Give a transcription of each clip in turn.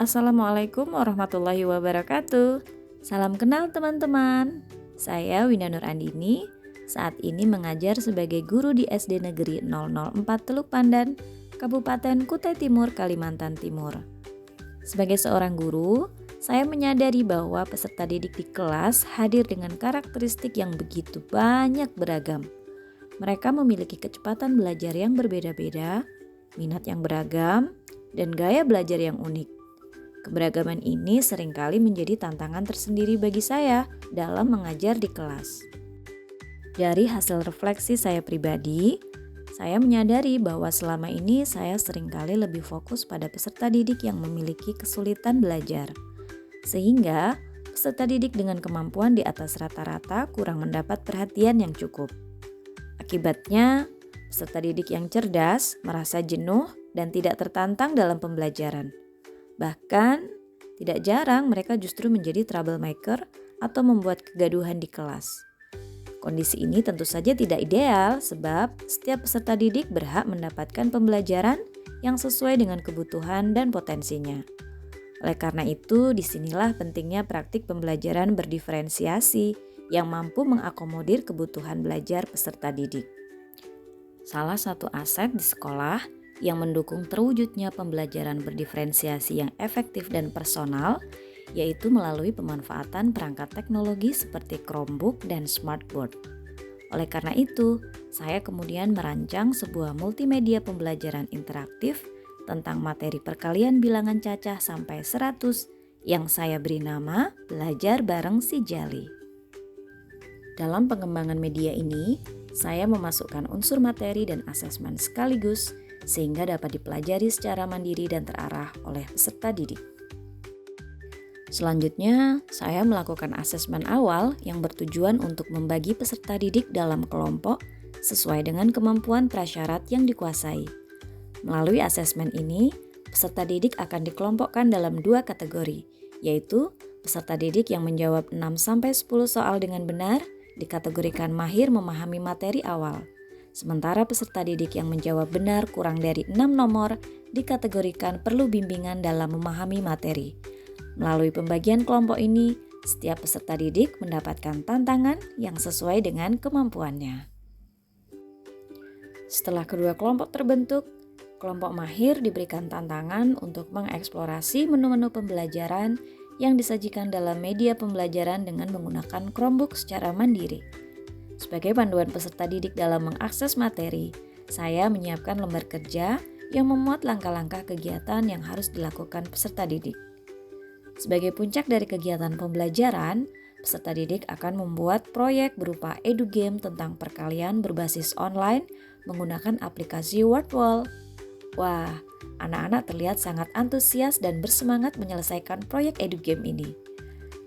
Assalamualaikum warahmatullahi wabarakatuh. Salam kenal teman-teman. Saya Winda Nur Andini. Saat ini mengajar sebagai guru di SD Negeri 004 Teluk Pandan, Kabupaten Kutai Timur, Kalimantan Timur. Sebagai seorang guru, saya menyadari bahwa peserta didik di kelas hadir dengan karakteristik yang begitu banyak beragam. Mereka memiliki kecepatan belajar yang berbeda-beda, minat yang beragam, dan gaya belajar yang unik. Keberagaman ini seringkali menjadi tantangan tersendiri bagi saya dalam mengajar di kelas. Dari hasil refleksi saya pribadi, saya menyadari bahwa selama ini saya seringkali lebih fokus pada peserta didik yang memiliki kesulitan belajar. Sehingga peserta didik dengan kemampuan di atas rata-rata kurang mendapat perhatian yang cukup. Akibatnya, peserta didik yang cerdas merasa jenuh dan tidak tertantang dalam pembelajaran. Bahkan, tidak jarang mereka justru menjadi troublemaker atau membuat kegaduhan di kelas. Kondisi ini tentu saja tidak ideal sebab setiap peserta didik berhak mendapatkan pembelajaran yang sesuai dengan kebutuhan dan potensinya. Oleh karena itu, disinilah pentingnya praktik pembelajaran berdiferensiasi yang mampu mengakomodir kebutuhan belajar peserta didik. Salah satu aset di sekolah yang mendukung terwujudnya pembelajaran berdiferensiasi yang efektif dan personal, yaitu melalui pemanfaatan perangkat teknologi seperti Chromebook dan Smartboard. Oleh karena itu, saya kemudian merancang sebuah multimedia pembelajaran interaktif tentang materi perkalian bilangan cacah sampai 100 yang saya beri nama Belajar Bareng Si Jali. Dalam pengembangan media ini, saya memasukkan unsur materi dan asesmen sekaligus sehingga dapat dipelajari secara mandiri dan terarah oleh peserta didik. Selanjutnya, saya melakukan asesmen awal yang bertujuan untuk membagi peserta didik dalam kelompok sesuai dengan kemampuan prasyarat yang dikuasai. Melalui asesmen ini, peserta didik akan dikelompokkan dalam 2 kategori, yaitu peserta didik yang menjawab 6-10 soal dengan benar dikategorikan mahir memahami materi awal. Sementara peserta didik yang menjawab benar kurang dari 6 nomor dikategorikan perlu bimbingan dalam memahami materi. Melalui pembagian kelompok ini, setiap peserta didik mendapatkan tantangan yang sesuai dengan kemampuannya. Setelah kedua kelompok terbentuk, kelompok mahir diberikan tantangan untuk mengeksplorasi menu-menu pembelajaran yang disajikan dalam media pembelajaran dengan menggunakan Chromebook secara mandiri. Sebagai panduan peserta didik dalam mengakses materi, saya menyiapkan lembar kerja yang memuat langkah-langkah kegiatan yang harus dilakukan peserta didik. Sebagai puncak dari kegiatan pembelajaran, peserta didik akan membuat proyek berupa edugame tentang perkalian berbasis online menggunakan aplikasi Wordwall. Wah, anak-anak terlihat sangat antusias dan bersemangat menyelesaikan proyek edugame ini.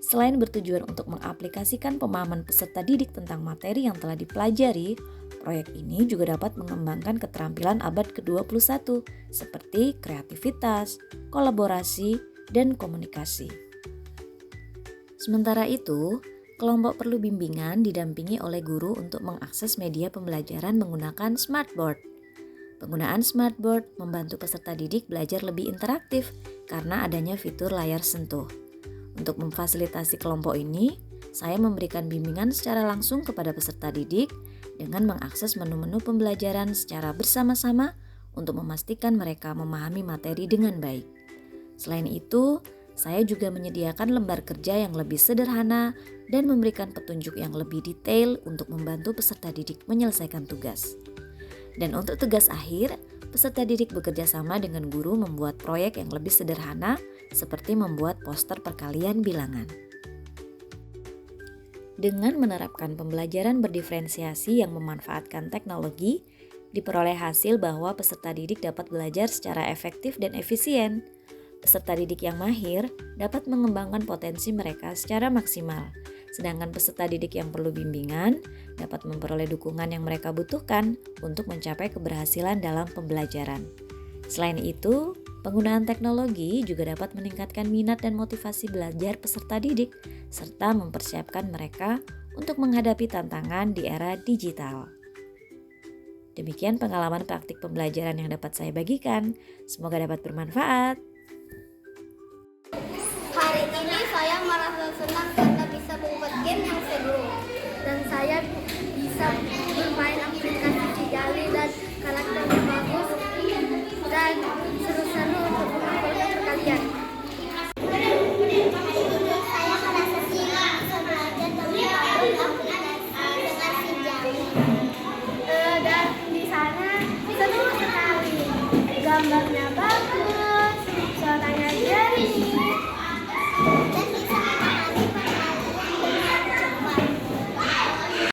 Selain bertujuan untuk mengaplikasikan pemahaman peserta didik tentang materi yang telah dipelajari, proyek ini juga dapat mengembangkan keterampilan abad ke-21 seperti kreativitas, kolaborasi, dan komunikasi. Sementara itu, kelompok perlu bimbingan didampingi oleh guru untuk mengakses media pembelajaran menggunakan Smartboard. Penggunaan Smartboard membantu peserta didik belajar lebih interaktif karena adanya fitur layar sentuh. Untuk memfasilitasi kelompok ini, saya memberikan bimbingan secara langsung kepada peserta didik dengan mengakses menu-menu pembelajaran secara bersama-sama untuk memastikan mereka memahami materi dengan baik. Selain itu, saya juga menyediakan lembar kerja yang lebih sederhana dan memberikan petunjuk yang lebih detail untuk membantu peserta didik menyelesaikan tugas. Dan untuk tugas akhir, peserta didik bekerja sama dengan guru membuat proyek yang lebih sederhana seperti membuat poster perkalian bilangan. Dengan menerapkan pembelajaran berdiferensiasi yang memanfaatkan teknologi, diperoleh hasil bahwa peserta didik dapat belajar secara efektif dan efisien. Peserta didik yang mahir dapat mengembangkan potensi mereka secara maksimal, sedangkan peserta didik yang perlu bimbingan dapat memperoleh dukungan yang mereka butuhkan untuk mencapai keberhasilan dalam pembelajaran. Selain itu, penggunaan teknologi juga dapat meningkatkan minat dan motivasi belajar peserta didik, serta mempersiapkan mereka untuk menghadapi tantangan di era digital. Demikian pengalaman praktik pembelajaran yang dapat saya bagikan. Semoga dapat bermanfaat. ini saya merasa senang karena bisa membuat game yang seru. Dan saya bisa bermain aplikasi Cijali dan karakternya bagus dan seru-seru untuk mengumpulkan perkalian. Saya merasa senang bisa belajar dan membangun aplikasi dengan Cijali. Dan di sana seru sekali. Gambarnya bagus.